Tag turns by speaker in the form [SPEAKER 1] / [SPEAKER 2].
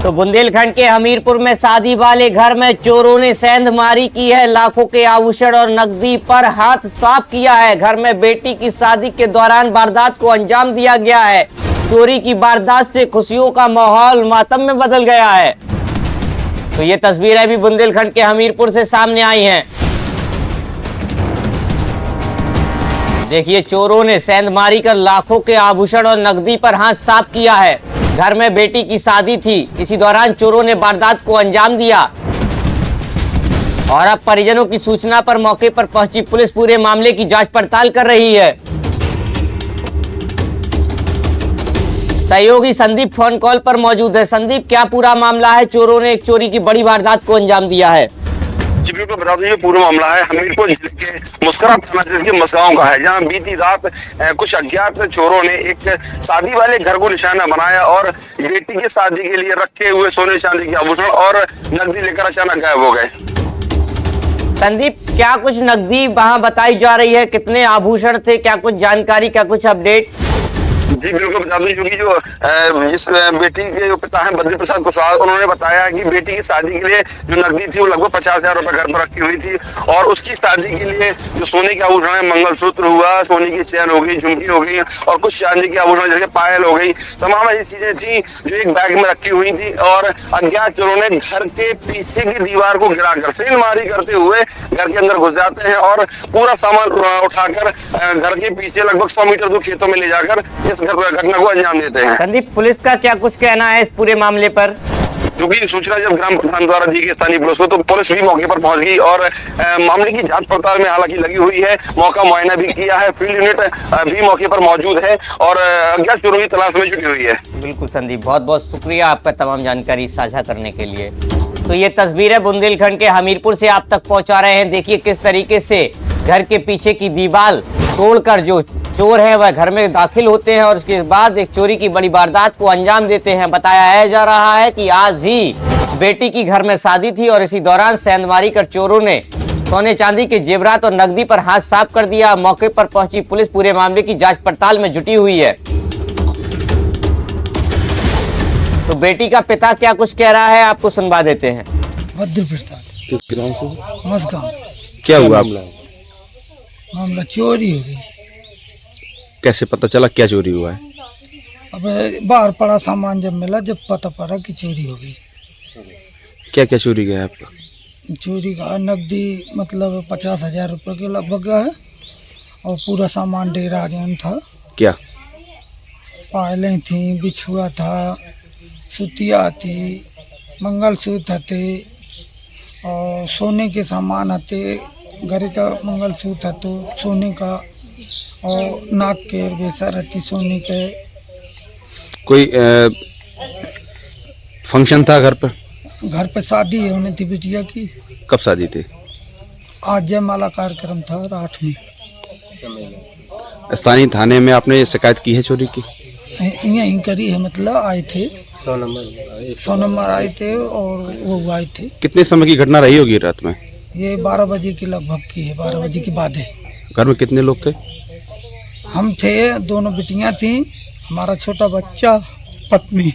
[SPEAKER 1] तो बुंदेलखंड के हमीरपुर में शादी वाले घर में चोरों ने सेंधमारी की है। लाखों के आभूषण और नकदी पर हाथ साफ किया है। घर में बेटी की शादी के दौरान वारदात को अंजाम दिया गया है। चोरी की वारदात से खुशियों का माहौल मातम में बदल गया है। तो ये तस्वीरें भी बुंदेलखंड के हमीरपुर से सामने आई हैं। देखिए, चोरों ने सेंधमारी कर लाखों के आभूषण और नकदी पर हाथ साफ किया है। घर में बेटी की शादी थी, इसी दौरान चोरों ने वारदात को अंजाम दिया और अब परिजनों की सूचना पर मौके पर पहुंची पुलिस पूरे मामले की जांच पड़ताल कर रही है। सहयोगी संदीप फोन कॉल पर मौजूद है। संदीप, क्या पूरा मामला है? चोरों ने एक चोरी की बड़ी वारदात को अंजाम दिया है।
[SPEAKER 2] जी बिल्कुल, बता दूं ये पूरा मामला है हमीरपुर जिले के मुस्करा थाना क्षेत्र के मसगांव का है, जहां बीती रात कुछ अज्ञात चोरों ने एक शादी वाले घर को निशाना बनाया और बेटी की शादी के लिए रखे हुए सोने चांदी के आभूषण और नकदी लेकर अचानक गायब हो गए।
[SPEAKER 1] संदीप, क्या कुछ नकदी वहां बताई जा रही है? कितने आभूषण थे? क्या कुछ जानकारी, क्या कुछ अपडेट?
[SPEAKER 2] जी बिल्कुल, बता दूं क्योंकि जो जिस बेटी के जो पिता हैं बद्री प्रसाद कुशवाहा, उन्होंने बताया कि बेटी की शादी के लिए जो नकदी थी वो लगभग 50,000 रुपए घर पर रखी हुई थी और उसकी शादी के लिए जो सोने के आभूषण है, मंगलसूत्र हुआ, सोने की चैन हो गई, झुमकी हो गई और कुछ चांदी के आभूषण जैसे पायल हो गई, तमाम ऐसी चीजें थी जो एक बैग में रखी हुई थी और अज्ञात चोरों ने घर के पीछे की दीवार को गिराकर सेंधमारी करते हुए घर के अंदर घुस जाते हैं और पूरा सामान उठाकर घर के पीछे लगभग 100 मीटर दूर खेतों में ले जाकर इस घटना को अंजाम देते हैं।
[SPEAKER 1] संदीप, पुलिस का क्या कुछ कहना है इस पूरे मामले पर?
[SPEAKER 2] क्योंकि सूचना जब ग्राम प्रधान द्वारा दी गई स्थानीय पुलिस को, तो पुलिस भी मौके पर पहुंच गई और मामले की जांच पड़ताल में हालांकि लगी हुई है। मौका मुआयना भी किया है, फील्ड यूनिट भी मौके पर मौजूद है और अज्ञात चोरों की तलाश में जुटी हुई है।
[SPEAKER 1] बिल्कुल संदीप, बहुत बहुत शुक्रिया आपका तमाम जानकारी साझा करने के लिए। तो ये तस्वीरें बुंदेलखंड के हमीरपुर से आप तक पहुंचा रहे हैं। देखिए किस तरीके से घर के पीछे की दीवार तोड़कर जो चोर है वह घर में दाखिल होते हैं और उसके बाद एक चोरी की बड़ी वारदात को अंजाम देते हैं। बताया जा रहा है कि आज ही बेटी की घर में शादी थी और इसी दौरान सेंधमारी कर चोरों ने सोने चांदी के जेवरात और नकदी पर हाथ साफ कर दिया। मौके पर पहुंची पुलिस पूरे मामले की जांच पड़ताल में जुटी हुई है। तो बेटी का पिता क्या कुछ कह रहा है, आपको सुनवा देते हैं।
[SPEAKER 3] बद्री प्रसाद,
[SPEAKER 4] किस गांव से?
[SPEAKER 3] मसगांव।
[SPEAKER 4] क्या हुआ?
[SPEAKER 3] मामला चोरी हो गई।
[SPEAKER 4] कैसे पता चला क्या चोरी हुआ है?
[SPEAKER 3] अब बाहर पड़ा सामान जब मिला, जब पता पड़ा कि चोरी हो गई।
[SPEAKER 4] क्या क्या चोरी गया आपका?
[SPEAKER 3] चोरी का नकदी मतलब 50,000 रुपये के लगभग है और पूरा सामान डेरा जौन था।
[SPEAKER 4] क्या?
[SPEAKER 3] पायलें थी, बिछुआ था, सुतिया थी, मंगलसूत्र थे और सोने के सामान थे। घर का मंगलसूत्र तो सोने का और नाक के जैसा रहती सोने के।
[SPEAKER 4] कोई फंक्शन था घर पर?
[SPEAKER 3] घर पे शादी होनी थी बिटिया की।
[SPEAKER 4] कब शादी थी?
[SPEAKER 3] आज जयमाला कार्यक्रम था रात में।
[SPEAKER 4] स्थानीय थाने में आपने शिकायत की है चोरी की?
[SPEAKER 3] यहीं करी है, मतलब आए थे 100 नंबर आए थे और वो आए थे।
[SPEAKER 4] कितने समय की घटना रही होगी रात में?
[SPEAKER 3] ये 12 बजे के लगभग की है, 12 बजे के बाद है।
[SPEAKER 4] घर में कितने लोग थे?
[SPEAKER 3] हम थे, दोनों बेटियां थी, हमारा छोटा बच्चा, पत्नी।